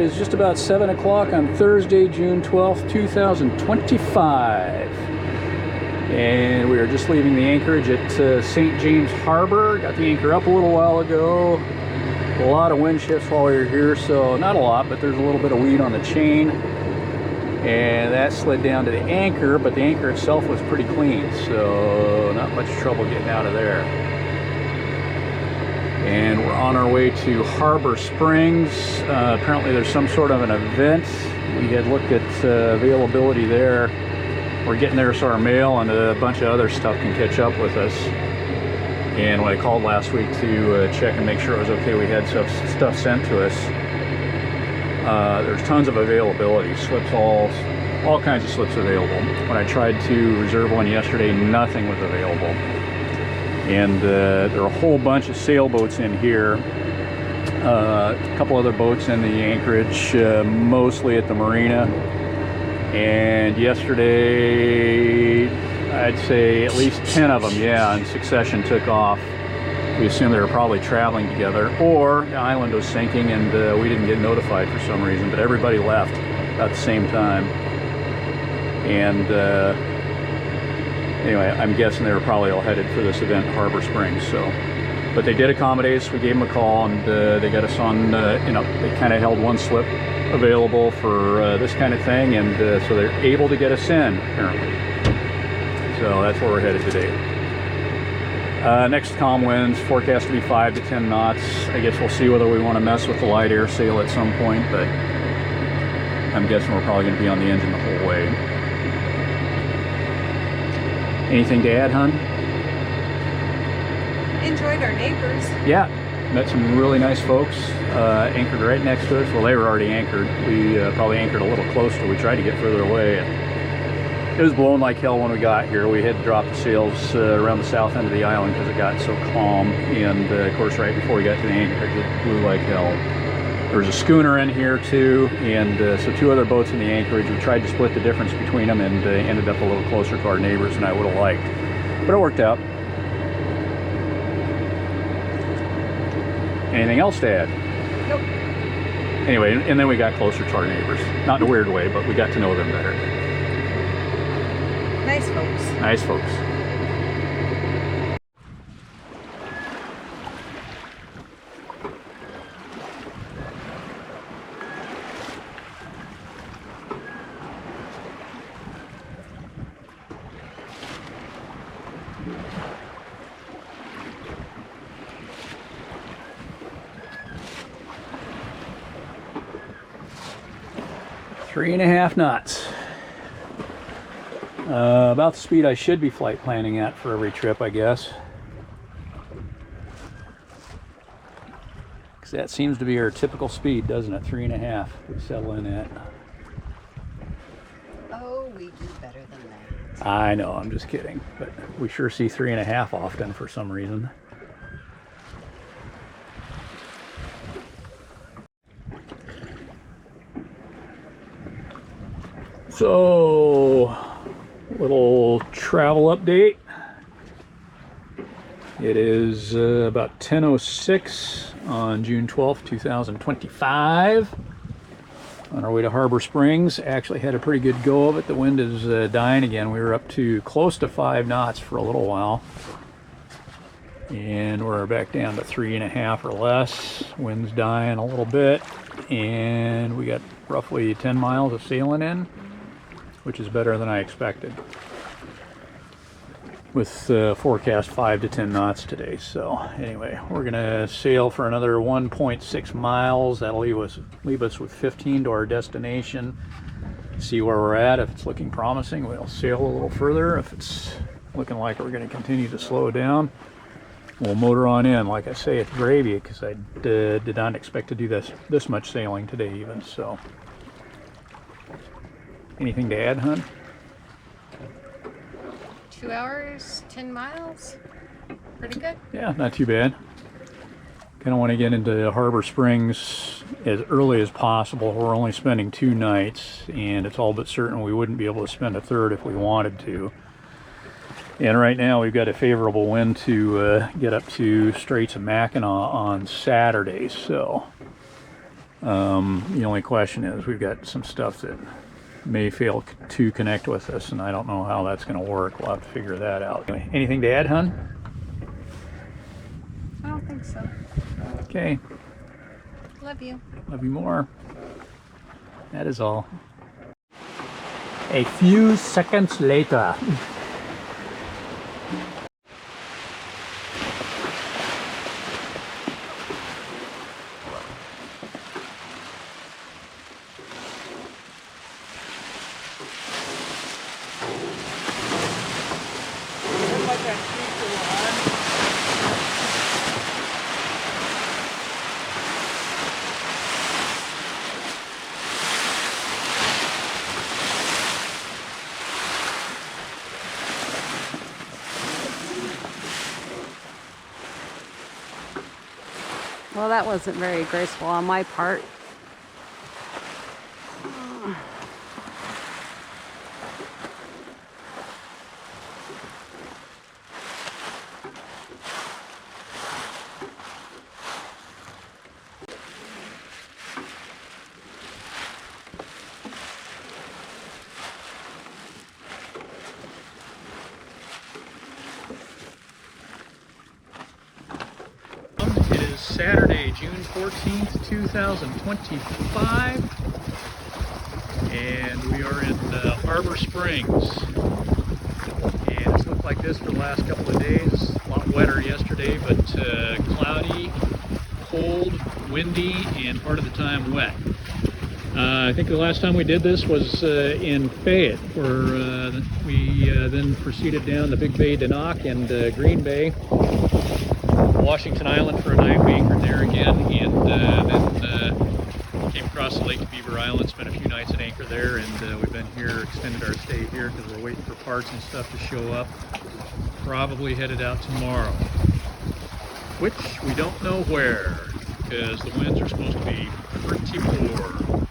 is just about 7 o'clock on Thursday, June 12th, 2025. And we are just leaving the anchorage at St. James Harbor. Got the anchor up a little while ago. A lot of wind shifts while we were here, so not a lot, but there's a little bit of weed on the chain. And that slid down to the anchor, but the anchor itself was pretty clean, so not much trouble getting out of there. And we're on our way to Harbor Springs. Apparently there's some sort of an event. We had looked at availability there. We're getting there so our mail and a bunch of other stuff can catch up with us. And when I called last week to check and make sure it was okay, we had stuff sent to us. There's tons of availability, slips, all kinds of slips available. When I tried to reserve one yesterday, nothing was available. And there are a whole bunch of sailboats in here. A couple other boats in the anchorage, mostly at the marina. And yesterday, I'd say at least 10 of them, yeah, in succession took off. We assume they were probably traveling together, or the island was sinking and we didn't get notified for some reason, but everybody left at the same time. And anyway, I'm guessing they were probably all headed for this event, Harbor Springs. So, but they did accommodate us. We gave them a call, and they got us on. You know, they kind of held one slip available for this kind of thing, and so they're able to get us in apparently. So that's where we're headed today. Next calm winds forecast to be 5 to 10 knots. I guess we'll see whether we want to mess with the light air sail at some point, but I'm guessing we're probably going to be on the engine the whole way. Anything to add, hon? Enjoyed our neighbors. Yeah, met some really nice folks. Anchored right next to us. Well, they were already anchored. We probably anchored a little closer. We tried to get further away. It was blowing like hell when we got here. We had to drop the sails around the south end of the island because it got so calm. And of course, right before we got to the anchorage, it blew like hell. There was a schooner in here too, and so two other boats in the anchorage. We tried to split the difference between them and ended up a little closer to our neighbors than I would have liked. But it worked out. Anything else to add? Nope. Anyway, and then we got closer to our neighbors. Not in a weird way, but we got to know them better. Nice folks. Nice folks. Three and a half knots. About the speed I should be flight planning at for every trip, I guess. Because that seems to be our typical speed, doesn't it? 3.5 we settle in at. Oh, we do better than that. I know, I'm just kidding. But we sure see 3.5 often for some reason. So, little travel update. It is about 10:06 on June 12th, 2025. On our way to Harbor Springs. Actually had a pretty good go of it. The wind is dying again. We were up to close to 5 knots for a little while. And we're back down to 3.5 or less. Wind's dying a little bit. And we got roughly 10 miles of sailing in, which is better than I expected. With forecast 5 to 10 knots today. So anyway, we're gonna sail for another 1.6 miles. That'll leave us with 15 to our destination. See where we're at. If it's looking promising, we'll sail a little further. If it's looking like we're gonna continue to slow down, we'll motor on in. Like I say, it's gravy because I did not expect to do this much sailing today even. So anything to add, hon? 2 hours, 10 miles. Pretty good. Yeah, not too bad. Kind of want to get into Harbor Springs as early as possible. We're only spending 2 nights, and it's all but certain we wouldn't be able to spend a third if we wanted to. And right now we've got a favorable wind to get up to Straits of Mackinac on Saturday, so The only question is we've got some stuff that may fail to connect with us, and I don't know how that's going to work. We'll have to figure that out. Anything to add, hun? I don't think so. Okay. Love you. Love you more. That is all. A few seconds later. Well, that wasn't very graceful on my part. It is Saturday, June 14th, 2025, and we are in Harbor Springs. And it's looked like this for the last couple of days. A lot wetter yesterday, but cloudy, cold, windy, and part of the time wet. I think the last time we did this was in Fayette, where we then proceeded down the Big Bay, Denock, and Green Bay. Washington Island for a night. We anchored there again, and then came across the lake to Beaver Island, spent a few nights at anchor there, and we've been here, extended our stay here because we're waiting for parts and stuff to show up. Probably headed out tomorrow, which we don't know where, because the winds are supposed to be pretty poor.